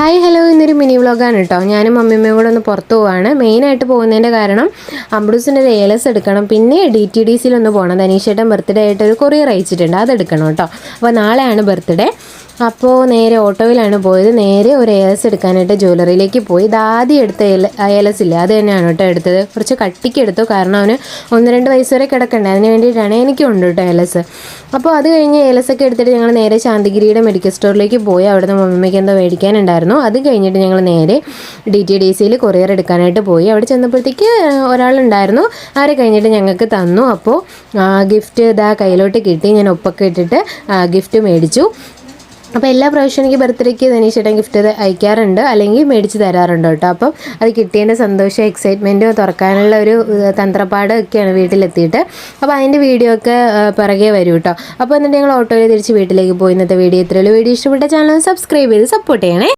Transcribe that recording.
Hi hello ഇന്നൊരു mini വ്ളോഗാണ് കേട്ടോ. ഞാനും മമ്മിയമ്മയും കൂടെ ഒന്ന് പുറത്ത് പോവാണ്. മെയിനായിട്ട് പോകുന്നതിൻ്റെ കാരണം അമ്പ്രൂസിൻ്റെ ഒരു ഏലസ് എടുക്കണം, പിന്നെ DTDCയിലൊന്ന് പോകണം. ധനീഷേട്ടൻ ബർത്ത്ഡേ ആയിട്ട് ഒരു കൊറിയർ അയച്ചിട്ടുണ്ട്, അതെടുക്കണം കേട്ടോ. അപ്പോൾ നാളെയാണ് ബർത്ത്ഡേ. അപ്പോൾ നേരെ ഓട്ടോയിലാണ് പോയത്. നേരെ ഒരു ഏലസ് എടുക്കാനായിട്ട് ജ്വല്ലറിയിലേക്ക് പോയി. ഇത് ആദ്യം എടുത്ത ഏലസ് ഇല്ല, അത് തന്നെയാണ് കേട്ടോ എടുത്തത്. കുറച്ച് കട്ടിക്ക് എടുത്തു, കാരണം അവന് 1-2 വയസ്സ് വരെ കിടക്കണ്ടേ, അതിന് വേണ്ടിയിട്ടാണ്. എനിക്കും ഉണ്ട് കേട്ടോ ഏലസ്. അപ്പോൾ അത് കഴിഞ്ഞ് ഏലസൊക്കെ എടുത്തിട്ട് ഞങ്ങൾ നേരെ ശാന്തിഗിരിയുടെ മെഡിക്കൽ സ്റ്റോറിലേക്ക് പോയി. അവിടുന്ന് മമ്മിക്ക് എന്തോ മേടിക്കാനുണ്ടായിരുന്നു. അത് കഴിഞ്ഞിട്ട് ഞങ്ങൾ നേരെ DTDCയിൽ കൊറിയർ എടുക്കാനായിട്ട് പോയി. അവിടെ ചെന്നപ്പോഴത്തേക്ക് ഒരാളുണ്ടായിരുന്നു. ആരെ കഴിഞ്ഞിട്ട് ഞങ്ങൾക്ക് തന്നു. അപ്പോൾ ഗിഫ്റ്റ് ഇതാ കയ്യിലോട്ട് കിട്ടി. ഞാൻ ഒപ്പൊക്കെ ഇട്ടിട്ട് ഗിഫ്റ്റ് മേടിച്ചു. അപ്പോൾ എല്ലാ പ്രാവശ്യവും എനിക്ക് ബർത്ത്ഡേക്ക് ധനീഷേട്ടൻ ഗിഫ്റ്റ് അയക്കാറുണ്ട്, അല്ലെങ്കിൽ മേടിച്ച് തരാറുണ്ട് കേട്ടോ. അപ്പം അത് കിട്ടിയതിൻ്റെ സന്തോഷം, എക്സൈറ്റ്മെൻറ്റും, തുറക്കാനുള്ള ഒരു തന്ത്രപ്പാട് ഒക്കെയാണ് വീട്ടിലെത്തിയിട്ട്. അപ്പോൾ അതിൻ്റെ വീഡിയോ ഒക്കെ പിറകെ വരും കേട്ടോ. അപ്പോൾ എന്നിട്ട് ഞങ്ങൾ ഓട്ടോയിൽ തിരിച്ച് വീട്ടിലേക്ക് പോയി. ഇന്നത്തെ വീഡിയോ ഇത്രയുള്ളൂ. വീഡിയോ ഇഷ്ടപ്പെട്ട ചാനൽ സബ്സ്ക്രൈബ് ചെയ്ത് സപ്പോർട്ട് ചെയ്യണേ.